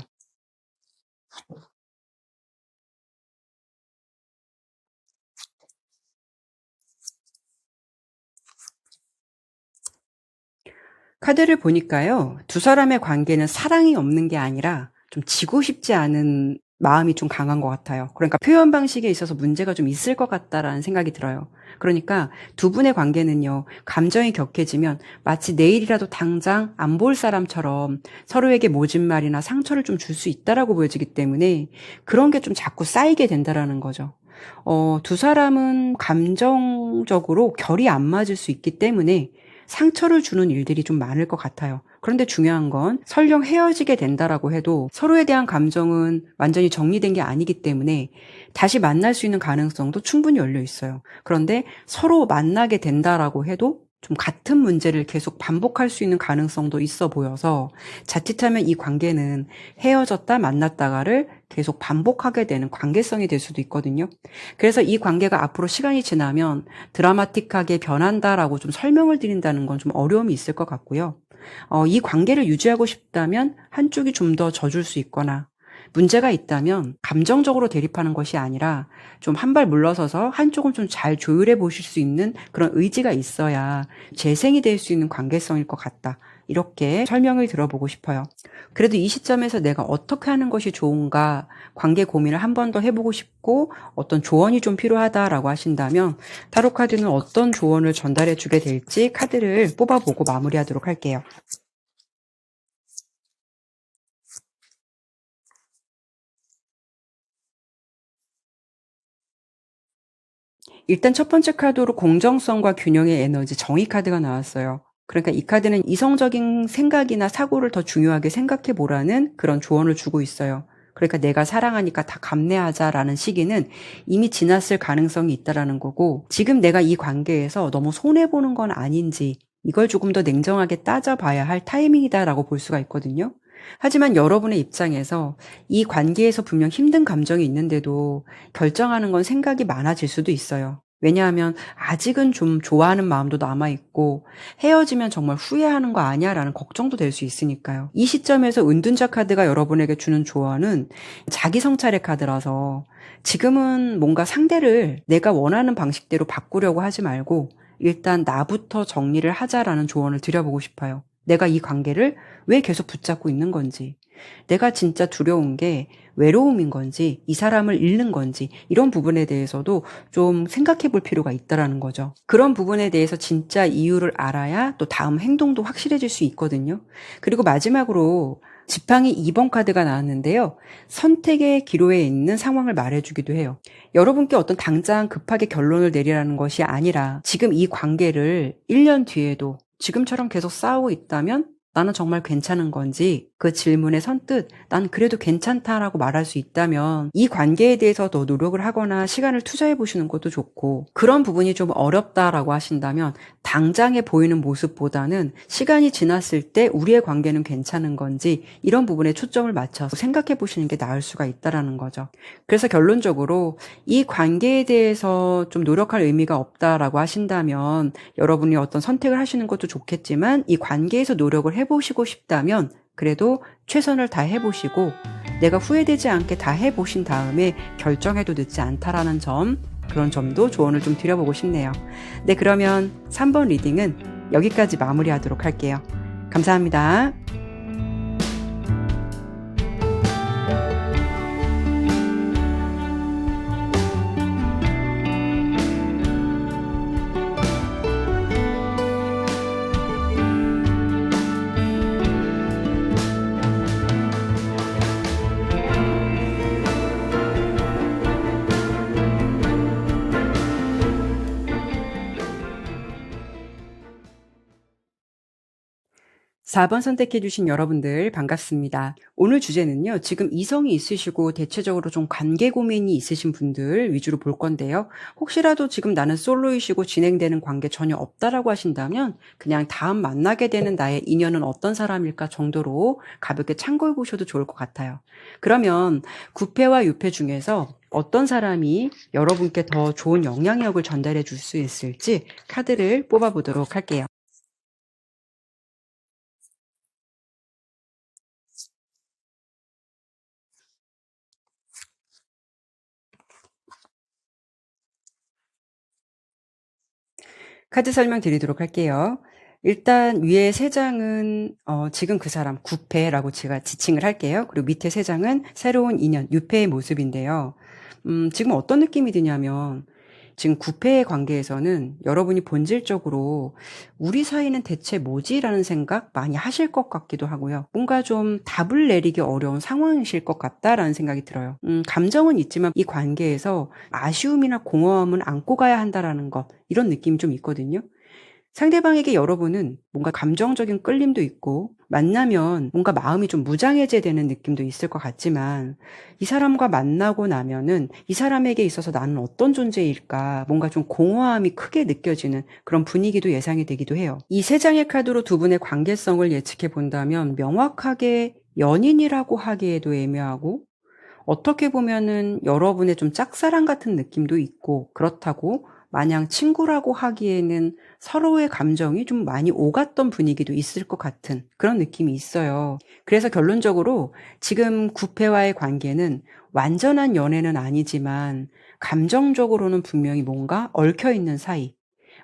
카드를 보니까요, 두 사람의 관계는 사랑이 없는 게 아니라 좀 지고 싶지 않은 마음이 좀 강한 것 같아요. 그러니까 표현 방식에 있어서 문제가 좀 있을 것 같다라는 생각이 들어요. 그러니까 두 분의 관계는요, 감정이 격해지면 마치 내일이라도 당장 안 볼 사람처럼 서로에게 모진 말이나 상처를 좀 줄 수 있다라고 보여지기 때문에 그런 게 좀 자꾸 쌓이게 된다라는 거죠. 두 사람은 감정적으로 결이 안 맞을 수 있기 때문에 상처를 주는 일들이 좀 많을 것 같아요. 그런데 중요한 건 설령 헤어지게 된다라고 해도 서로에 대한 감정은 완전히 정리된 게 아니기 때문에 다시 만날 수 있는 가능성도 충분히 열려 있어요. 그런데 서로 만나게 된다라고 해도 좀 같은 문제를 계속 반복할 수 있는 가능성도 있어 보여서, 자칫하면 이 관계는 헤어졌다 만났다가를 계속 반복하게 되는 관계성이 될 수도 있거든요. 그래서 이 관계가 앞으로 시간이 지나면 드라마틱하게 변한다라고 좀 설명을 드린다는 건 좀 어려움이 있을 것 같고요. 이 관계를 유지하고 싶다면 한쪽이 좀 더 져줄 수 있거나, 문제가 있다면 감정적으로 대립하는 것이 아니라 좀 한 발 물러서서 한쪽은 좀 잘 조율해 보실 수 있는 그런 의지가 있어야 재생이 될 수 있는 관계성일 것 같다. 이렇게 설명을 들어보고 싶어요. 그래도 이 시점에서 내가 어떻게 하는 것이 좋은가, 관계 고민을 한 번 더 해보고 싶고 어떤 조언이 좀 필요하다라고 하신다면, 타로 카드는 어떤 조언을 전달해 주게 될지 카드를 뽑아보고 마무리하도록 할게요. 일단 첫 번째 카드로 공정성과 균형의 에너지, 정의 카드가 나왔어요. 그러니까 이 카드는 이성적인 생각이나 사고를 더 중요하게 생각해 보라는 그런 조언을 주고 있어요. 그러니까 내가 사랑하니까 다 감내하자라는 시기는 이미 지났을 가능성이 있다라는 거고, 지금 내가 이 관계에서 너무 손해보는 건 아닌지 이걸 조금 더 냉정하게 따져봐야 할 타이밍이다라고 볼 수가 있거든요. 하지만 여러분의 입장에서 이 관계에서 분명 힘든 감정이 있는데도 결정하는 건 생각이 많아질 수도 있어요. 왜냐하면 아직은 좀 좋아하는 마음도 남아있고 헤어지면 정말 후회하는 거 아니야? 라는 걱정도 될 수 있으니까요. 이 시점에서 은둔자 카드가 여러분에게 주는 조언은 자기 성찰의 카드라서, 지금은 뭔가 상대를 내가 원하는 방식대로 바꾸려고 하지 말고 일단 나부터 정리를 하자라는 조언을 드려보고 싶어요. 내가 이 관계를 왜 계속 붙잡고 있는 건지, 내가 진짜 두려운 게 외로움인 건지, 이 사람을 잃는 건지, 이런 부분에 대해서도 좀 생각해 볼 필요가 있다라는 거죠. 그런 부분에 대해서 진짜 이유를 알아야 또 다음 행동도 확실해질 수 있거든요. 그리고 마지막으로 지팡이 2번 카드가 나왔는데요. 선택의 기로에 있는 상황을 말해주기도 해요. 여러분께 어떤 당장 급하게 결론을 내리라는 것이 아니라, 지금 이 관계를 1년 뒤에도 지금처럼 계속 싸우고 있다면 나는 정말 괜찮은 건지, 그 질문에 선뜻 난 그래도 괜찮다라고 말할 수 있다면 이 관계에 대해서 더 노력을 하거나 시간을 투자해 보시는 것도 좋고, 그런 부분이 좀 어렵다라고 하신다면 당장에 보이는 모습보다는 시간이 지났을 때 우리의 관계는 괜찮은 건지, 이런 부분에 초점을 맞춰서 생각해 보시는 게 나을 수가 있다라는 거죠. 그래서 결론적으로 이 관계에 대해서 좀 노력할 의미가 없다라고 하신다면 여러분이 어떤 선택을 하시는 것도 좋겠지만, 이 관계에서 노력을 해보시고 싶다면 그래도 최선을 다해보시고 내가 후회되지 않게 다 해보신 다음에 결정해도 늦지 않다라는 점 그런 점도 조언을 좀 드려보고 싶네요. 네, 그러면 3번 리딩은 여기까지 마무리하도록 할게요. 감사합니다. 4번 선택해주신 여러분들 반갑습니다. 오늘 주제는요, 지금 이성이 있으시고 대체적으로 좀 관계 고민이 있으신 분들 위주로 볼 건데요. 혹시라도 지금 나는 솔로이시고 진행되는 관계 전혀 없다라고 하신다면 그냥 다음 만나게 되는 나의 인연은 어떤 사람일까 정도로 가볍게 참고해 보셔도 좋을 것 같아요. 그러면 9패와 6패 중에서 어떤 사람이 여러분께 더 좋은 영향력을 전달해 줄 수 있을지 카드를 뽑아보도록 할게요. 카드 설명드리도록 할게요. 일단 위에 3장은 지금 그 사람 9패라고 제가 지칭을 할게요. 그리고 밑에 3장은 새로운 인연 6패의 모습인데요. 지금 어떤 느낌이 드냐면 지금 9패의 관계에서는 여러분이 본질적으로 우리 사이는 대체 뭐지? 라는 생각 많이 하실 것 같기도 하고요. 뭔가 좀 답을 내리기 어려운 상황이실 것 같다라는 생각이 들어요. 감정은 있지만 이 관계에서 아쉬움이나 공허함은 안고 가야 한다라는 것, 이런 느낌이 좀 있거든요. 상대방에게 여러분은 뭔가 감정적인 끌림도 있고 만나면 뭔가 마음이 좀 무장해제되는 느낌도 있을 것 같지만 이 사람과 만나고 나면은 이 사람에게 있어서 나는 어떤 존재일까 뭔가 좀 공허함이 크게 느껴지는 그런 분위기도 예상이 되기도 해요. 이 3장의 카드로 두 분의 관계성을 예측해 본다면 명확하게 연인이라고 하기에도 애매하고 어떻게 보면은 여러분의 좀 짝사랑 같은 느낌도 있고 그렇다고 마냥 친구라고 하기에는 서로의 감정이 좀 많이 오갔던 분위기도 있을 것 같은 그런 느낌이 있어요. 그래서 결론적으로 지금 9패와의 관계는 완전한 연애는 아니지만 감정적으로는 분명히 뭔가 얽혀있는 사이.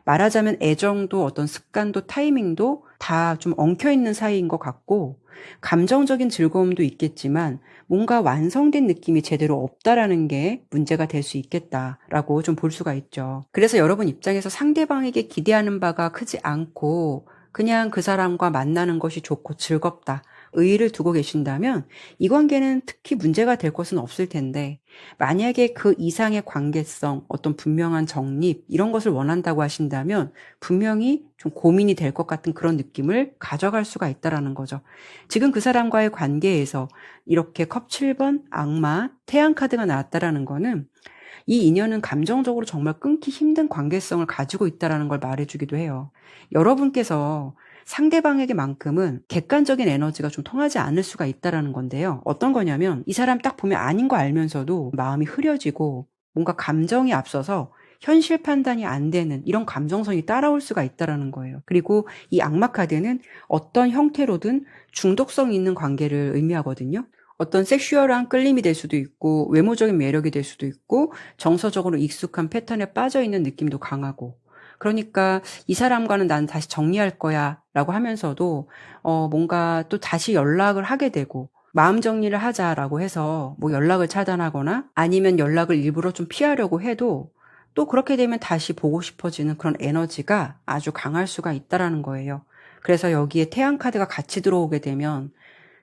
말하자면 애정도 어떤 습관도 타이밍도 다 좀 엉켜있는 사이인 것 같고 감정적인 즐거움도 있겠지만 뭔가 완성된 느낌이 제대로 없다라는 게 문제가 될 수 있겠다라고 좀 볼 수가 있죠. 그래서 여러분 입장에서 상대방에게 기대하는 바가 크지 않고 그냥 그 사람과 만나는 것이 좋고 즐겁다. 의의를 두고 계신다면 이 관계는 특히 문제가 될 것은 없을 텐데 만약에 그 이상의 관계성, 어떤 분명한 정립 이런 것을 원한다고 하신다면 분명히 좀 고민이 될 것 같은 그런 느낌을 가져갈 수가 있다라는 거죠. 지금 그 사람과의 관계에서 이렇게 컵 7번, 악마, 태양 카드가 나왔다라는 거는 이 인연은 감정적으로 정말 끊기 힘든 관계성을 가지고 있다라는 걸 말해주기도 해요. 여러분께서 상대방에게만큼은 객관적인 에너지가 좀 통하지 않을 수가 있다라는 건데요. 어떤 거냐면 이 사람 딱 보면 아닌 거 알면서도 마음이 흐려지고 뭔가 감정이 앞서서 현실 판단이 안 되는 이런 감정선이 따라올 수가 있다라는 거예요. 그리고 이 악마 카드는 어떤 형태로든 중독성 있는 관계를 의미하거든요. 어떤 섹슈얼한 끌림이 될 수도 있고 외모적인 매력이 될 수도 있고 정서적으로 익숙한 패턴에 빠져 있는 느낌도 강하고 그러니까 이 사람과는 난 다시 정리할 거야 라고 하면서도 뭔가 또 다시 연락을 하게 되고 마음 정리를 하자라고 해서 뭐 연락을 차단하거나 아니면 연락을 일부러 좀 피하려고 해도 또 그렇게 되면 다시 보고 싶어지는 그런 에너지가 아주 강할 수가 있다라는 거예요. 그래서 여기에 태양 카드가 같이 들어오게 되면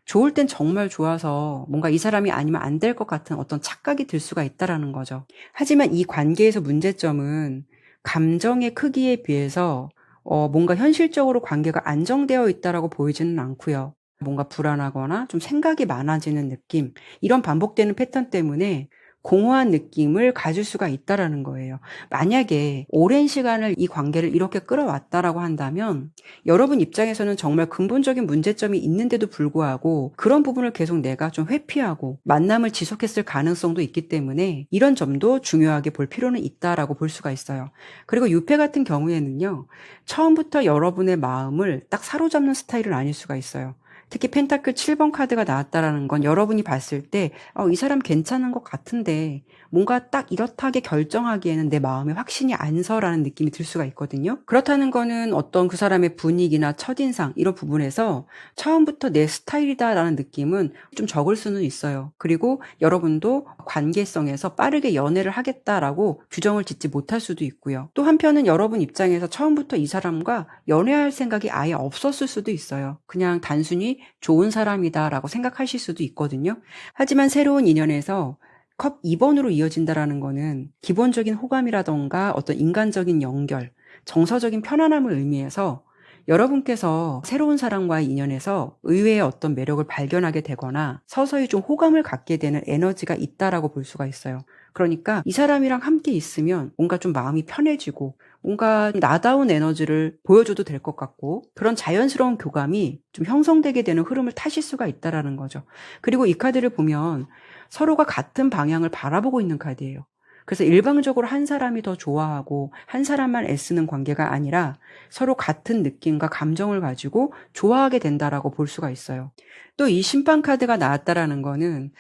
좋을 땐 정말 좋아서 뭔가 이 사람이 아니면 안 될 것 같은 어떤 착각이 들 수가 있다라는 거죠. 하지만 이 관계에서 문제점은 감정의 크기에 비해서 뭔가 현실적으로 관계가 안정되어 있다라고 보이지는 않고요. 뭔가 불안하거나 좀 생각이 많아지는 느낌, 이런 반복되는 패턴 때문에 공허한 느낌을 가질 수가 있다라는 거예요. 만약에 오랜 시간을 이 관계를 이렇게 끌어왔다라고 한다면 여러분 입장에서는 정말 근본적인 문제점이 있는데도 불구하고 그런 부분을 계속 내가 좀 회피하고 만남을 지속했을 가능성도 있기 때문에 이런 점도 중요하게 볼 필요는 있다라고 볼 수가 있어요. 그리고 유패 같은 경우에는요, 처음부터 여러분의 마음을 딱 사로잡는 스타일은 아닐 수가 있어요. 특히 펜타클 7번 카드가 나왔다라는 건 여러분이 봤을 때 이 사람 괜찮은 것 같은데 뭔가 딱 이렇다게 결정하기에는 내 마음에 확신이 안 서라는 느낌이 들 수가 있거든요. 그렇다는 거는 어떤 그 사람의 분위기나 첫인상 이런 부분에서 처음부터 내 스타일이다라는 느낌은 좀 적을 수는 있어요. 그리고 여러분도 관계성에서 빠르게 연애를 하겠다라고 규정을 짓지 못할 수도 있고요. 또 한편은 여러분 입장에서 처음부터 이 사람과 연애할 생각이 아예 없었을 수도 있어요. 그냥 단순히 좋은 사람이다라고 생각하실 수도 있거든요. 하지만 새로운 인연에서 컵 2번으로 이어진다라는 거는 기본적인 호감이라던가 어떤 인간적인 연결, 정서적인 편안함을 의미해서 여러분께서 새로운 사람과의 인연에서 의외의 어떤 매력을 발견하게 되거나 서서히 좀 호감을 갖게 되는 에너지가 있다라고 볼 수가 있어요. 그러니까 이 사람이랑 함께 있으면 뭔가 좀 마음이 편해지고 뭔가 나다운 에너지를 보여줘도 될 것 같고 그런 자연스러운 교감이 좀 형성되게 되는 흐름을 타실 수가 있다라는 거죠. 그리고 이 카드를 보면 서로가 같은 방향을 바라보고 있는 카드예요. 그래서 일방적으로 한 사람이 더 좋아하고 한 사람만 애쓰는 관계가 아니라 서로 같은 느낌과 감정을 가지고 좋아하게 된다라고 볼 수가 있어요. 또 이 심판 카드가 나왔다라는 거는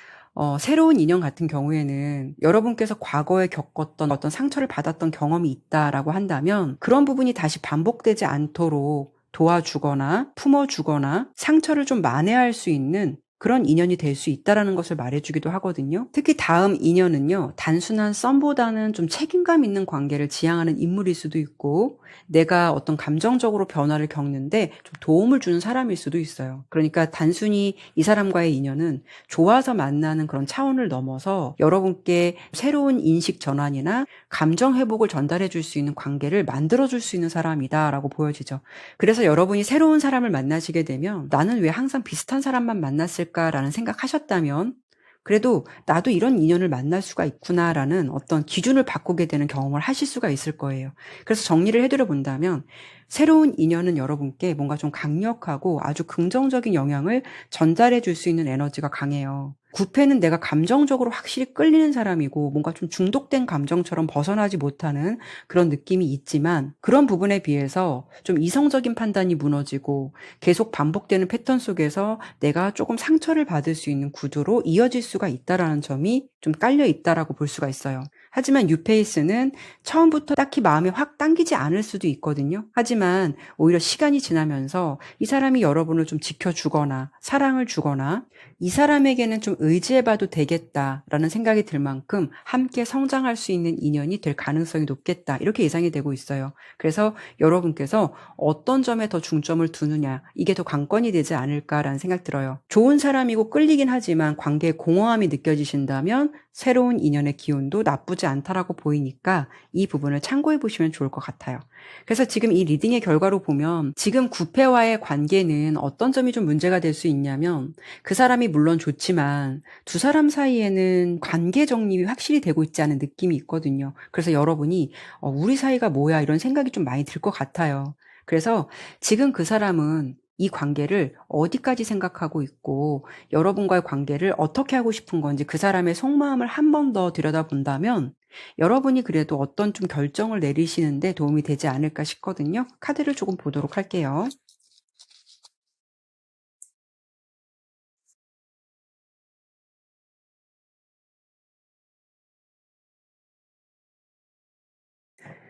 새로운 인연 같은 경우에는 여러분께서 과거에 겪었던 어떤 상처를 받았던 경험이 있다라고 한다면 그런 부분이 다시 반복되지 않도록 도와주거나 품어주거나 상처를 좀 만회할 수 있는 그런 인연이 될 수 있다라는 것을 말해주기도 하거든요. 특히 다음 인연은요, 단순한 썸보다는 좀 책임감 있는 관계를 지향하는 인물일 수도 있고, 내가 어떤 감정적으로 변화를 겪는데 좀 도움을 주는 사람일 수도 있어요. 그러니까 단순히 이 사람과의 인연은 좋아서 만나는 그런 차원을 넘어서 여러분께 새로운 인식 전환이나 감정 회복을 전달해 줄 수 있는 관계를 만들어 줄 수 있는 사람이다라고 보여지죠. 그래서 여러분이 새로운 사람을 만나시게 되면 나는 왜 항상 비슷한 사람만 만났을까라는 생각하셨다면 그래도 나도 이런 인연을 만날 수가 있구나라는 어떤 기준을 바꾸게 되는 경험을 하실 수가 있을 거예요. 그래서 정리를 해드려 본다면 새로운 인연은 여러분께 뭔가 좀 강력하고 아주 긍정적인 영향을 전달해 줄 수 있는 에너지가 강해요. 구패는 내가 감정적으로 확실히 끌리는 사람이고 뭔가 좀 중독된 감정처럼 벗어나지 못하는 그런 느낌이 있지만 그런 부분에 비해서 좀 이성적인 판단이 무너지고 계속 반복되는 패턴 속에서 내가 조금 상처를 받을 수 있는 구조로 이어질 수가 있다라는 점이 좀 깔려 있다라고 볼 수가 있어요. 하지만 뉴페이스는 처음부터 딱히 마음에 확 당기지 않을 수도 있거든요. 하지만 오히려 시간이 지나면서 이 사람이 여러분을 좀 지켜주거나 사랑을 주거나 이 사람에게는 좀 의지해봐도 되겠다라는 생각이 들 만큼 함께 성장할 수 있는 인연이 될 가능성이 높겠다. 이렇게 예상이 되고 있어요. 그래서 여러분께서 어떤 점에 더 중점을 두느냐 이게 더 관건이 되지 않을까라는 생각 들어요. 좋은 사람이고 끌리긴 하지만 관계에 공허함이 느껴지신다면 새로운 인연의 기운도 나쁘지 않다라고 보이니까 이 부분을 참고해 보시면 좋을 것 같아요. 그래서 지금 이 리딩의 결과로 보면 지금 구패와의 관계는 어떤 점이 좀 문제가 될 수 있냐면 그 사람이 물론 좋지만 두 사람 사이에는 관계 정립이 확실히 되고 있지 않은 느낌이 있거든요. 그래서 여러분이 우리 사이가 뭐야 이런 생각이 좀 많이 들 것 같아요. 그래서 지금 그 사람은 이 관계를 어디까지 생각하고 있고 여러분과의 관계를 어떻게 하고 싶은 건지 그 사람의 속마음을 한 번 더 들여다본다면 여러분이 그래도 어떤 좀 결정을 내리시는데 도움이 되지 않을까 싶거든요. 카드를 조금 보도록 할게요.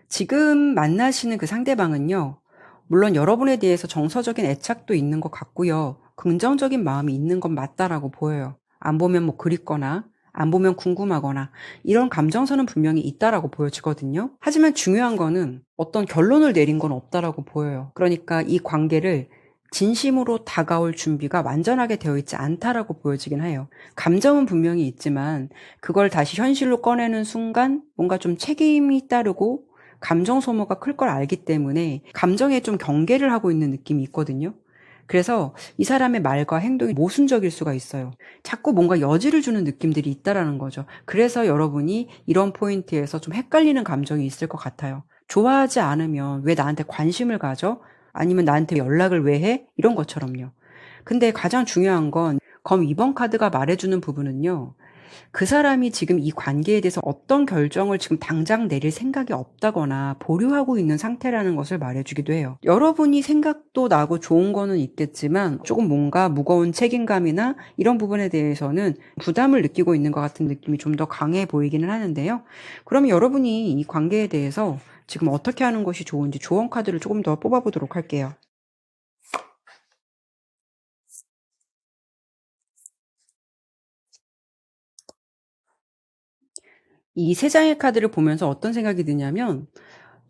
지금 만나시는 그 상대방은요. 물론 여러분에 대해서 정서적인 애착도 있는 것 같고요. 긍정적인 마음이 있는 건 맞다라고 보여요. 안 보면 뭐 그립거나 안 보면 궁금하거나 이런 감정선은 분명히 있다라고 보여지거든요. 하지만 중요한 거는 어떤 결론을 내린 건 없다라고 보여요. 그러니까 이 관계를 진심으로 다가올 준비가 완전하게 되어 있지 않다라고 보여지긴 해요. 감정은 분명히 있지만 그걸 다시 현실로 꺼내는 순간 뭔가 좀 책임이 따르고 감정 소모가 클 걸 알기 때문에 감정에 좀 경계를 하고 있는 느낌이 있거든요. 그래서 이 사람의 말과 행동이 모순적일 수가 있어요. 자꾸 뭔가 여지를 주는 느낌들이 있다라는 거죠. 그래서 여러분이 이런 포인트에서 좀 헷갈리는 감정이 있을 것 같아요. 좋아하지 않으면 왜 나한테 관심을 가져? 아니면 나한테 연락을 왜 해? 이런 것처럼요. 근데 가장 중요한 건 검 2번 카드가 말해주는 부분은요. 그 사람이 지금 이 관계에 대해서 어떤 결정을 지금 당장 내릴 생각이 없다거나 보류하고 있는 상태라는 것을 말해주기도 해요. 여러분이 생각도 나고 좋은 거는 있겠지만 조금 뭔가 무거운 책임감이나 이런 부분에 대해서는 부담을 느끼고 있는 것 같은 느낌이 좀 더 강해 보이기는 하는데요. 그러면 여러분이 이 관계에 대해서 지금 어떻게 하는 것이 좋은지 조언 카드를 조금 더 뽑아보도록 할게요. 이 세 장의 카드를 보면서 어떤 생각이 드냐면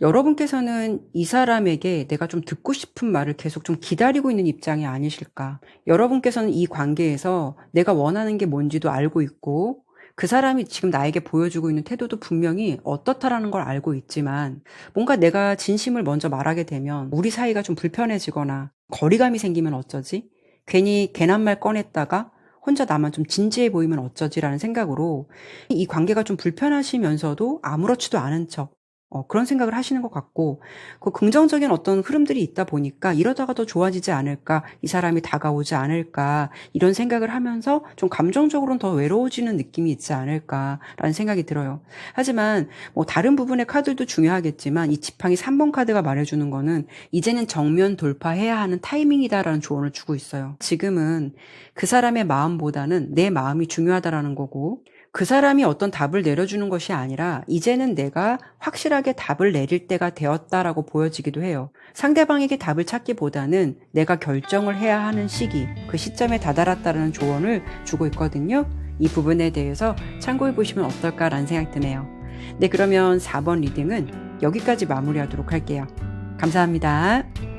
여러분께서는 이 사람에게 내가 좀 듣고 싶은 말을 계속 좀 기다리고 있는 입장이 아니실까. 여러분께서는 이 관계에서 내가 원하는 게 뭔지도 알고 있고 그 사람이 지금 나에게 보여주고 있는 태도도 분명히 어떻다라는 걸 알고 있지만 뭔가 내가 진심을 먼저 말하게 되면 우리 사이가 좀 불편해지거나 거리감이 생기면 어쩌지? 괜히 괜한 말 꺼냈다가 혼자 나만 좀 진지해 보이면 어쩌지라는 생각으로 이 관계가 좀 불편하시면서도 아무렇지도 않은 척 그런 생각을 하시는 것 같고 그 긍정적인 어떤 흐름들이 있다 보니까 '이러다가 더 좋아지지 않을까? 이 사람이 다가오지 않을까?' 이런 생각을 하면서 좀 감정적으로는 더 외로워지는 느낌이 있지 않을까라는 생각이 들어요. 하지만 뭐 다른 부분의 카드도 중요하겠지만 이 지팡이 3번 카드가 말해 주는 거는 "이제는 정면 돌파해야 하는 타이밍이다."라는 조언을 주고 있어요. 지금은 그 사람의 마음보다는 내 마음이 중요하다라는 거고 그 사람이 어떤 답을 내려주는 것이 아니라 이제는 내가 확실하게 답을 내릴 때가 되었다라고 보여지기도 해요. 상대방에게 답을 찾기보다는 내가 결정을 해야 하는 시기, 그 시점에 다다랐다는 조언을 주고 있거든요. 이 부분에 대해서 참고해 보시면 어떨까라는 생각이 드네요. 네, 그러면 4번 리딩은 여기까지 마무리하도록 할게요. 감사합니다.